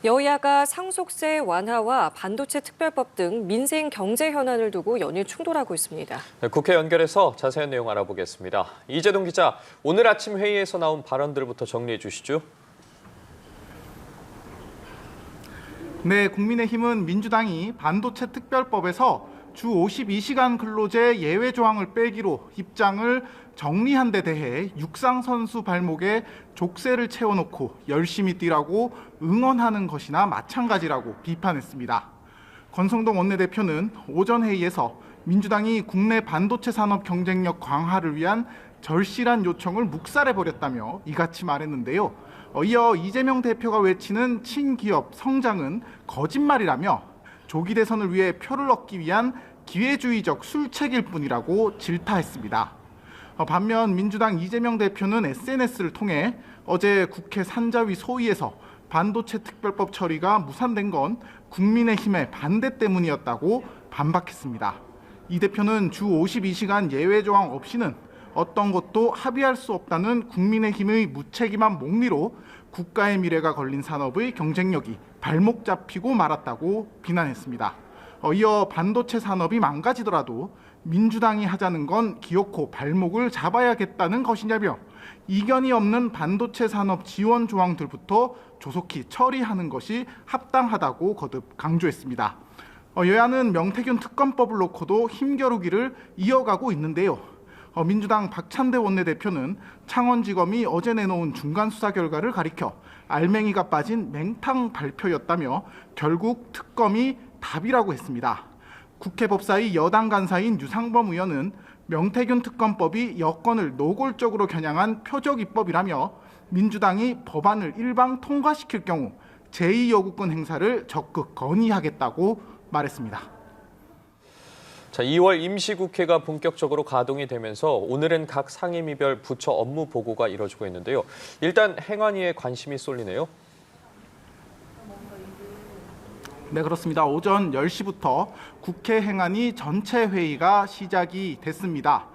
여야가 상속세 완화와 반도체 특별법 등 민생 경제 현안을 두고 연일 충돌하고 있습니다. 네, 국회 연결해서 자세한 내용 알아보겠습니다. 이재동 기자, 오늘 아침 회의에서 나온 발언들부터 정리해 주시죠. 네, 국민의힘은 민주당이 반도체 특별법에서 주 52시간 근로제 예외 조항을 빼기로 입장을 정리한 데 대해 육상 선수 발목에 족쇄를 채워놓고 열심히 뛰라고 응원하는 것이나 마찬가지라고 비판했습니다. 권성동 원내대표는 오전 회의에서 민주당이 국내 반도체 산업 경쟁력 강화를 위한 절실한 요청을 묵살해버렸다며 이같이 말했는데요. 이어 이재명 대표가 외치는 친기업 성장은 거짓말이라며 조기 대선을 위해 표를 얻기 위한 기회주의적 술책일 뿐이라고 질타했습니다. 반면 민주당 이재명 대표는 SNS를 통해 어제 국회 산자위 소위에서 반도체 특별법 처리가 무산된 건 국민의힘의 반대 때문이었다고 반박했습니다. 이 대표는 주 52시간 예외 조항 없이는 어떤 것도 합의할 수 없다는 국민의힘의 무책임한 목리로 국가의 미래가 걸린 산업의 경쟁력이 발목 잡히고 말았다고 비난했습니다. 이어 반도체 산업이 망가지더라도 민주당이 하자는 건 기어코 발목을 잡아야겠다는 것이냐며 이견이 없는 반도체 산업 지원 조항들부터 조속히 처리하는 것이 합당하다고 거듭 강조했습니다. 여야는 명태균 특검법을 놓고도 힘겨루기를 이어가고 있는데요. 민주당 박찬대 원내대표는 창원지검이 어제 내놓은 중간 수사 결과를 가리켜 알맹이가 빠진 맹탕 발표였다며 결국 특검이 답이라고 했습니다. 국회 법사위 여당 간사인 유상범 의원은 명태균 특검법이 여권을 노골적으로 겨냥한 표적 입법이라며 민주당이 법안을 일방 통과시킬 경우 제2여구권 행사를 적극 건의하겠다고 말했습니다. 자, 2월 임시국회가 본격적으로 가동이 되면서 오늘은 각 상임위별 부처 업무 보고가 이뤄지고 있는데요. 일단 행안위에 관심이 쏠리네요. 네, 그렇습니다. 오전 10시부터 국회 행안위 전체 회의가 시작이 됐습니다.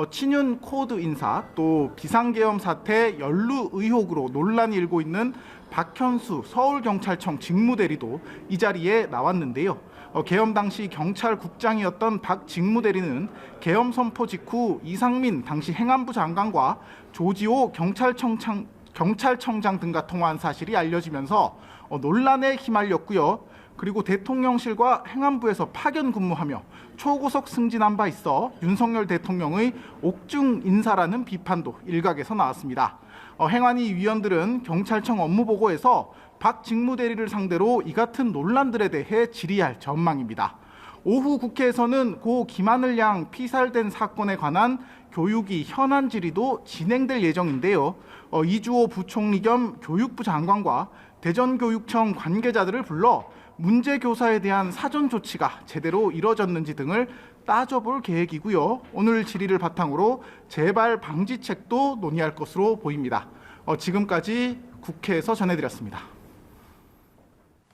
친윤 코드 인사 또 비상계엄 사태 연루 의혹으로 논란이 일고 있는 박현수 서울경찰청 직무대리도 이 자리에 나왔는데요. 계엄 당시 경찰국장이었던 박 직무대리는 계엄 선포 직후 이상민 당시 행안부 장관과 조지호 경찰청장 등과 통화한 사실이 알려지면서 논란에 휘말렸고요. 그리고 대통령실과 행안부에서 파견 근무하며 초고속 승진한 바 있어 윤석열 대통령의 옥중 인사라는 비판도 일각에서 나왔습니다. 행안위 위원들은 경찰청 업무 보고에서 박 직무대리를 상대로 이 같은 논란들에 대해 질의할 전망입니다. 오후 국회에서는 고 김하늘 양 피살된 사건에 관한 교육위 현안 질의도 진행될 예정인데요. 이주호 부총리 겸 교육부 장관과 대전교육청 관계자들을 불러 문제 교사에 대한 사전 조치가 제대로 이뤄졌는지 등을 따져볼 계획이고요. 오늘 질의를 바탕으로 재발 방지책도 논의할 것으로 보입니다. 지금까지 국회에서 전해드렸습니다.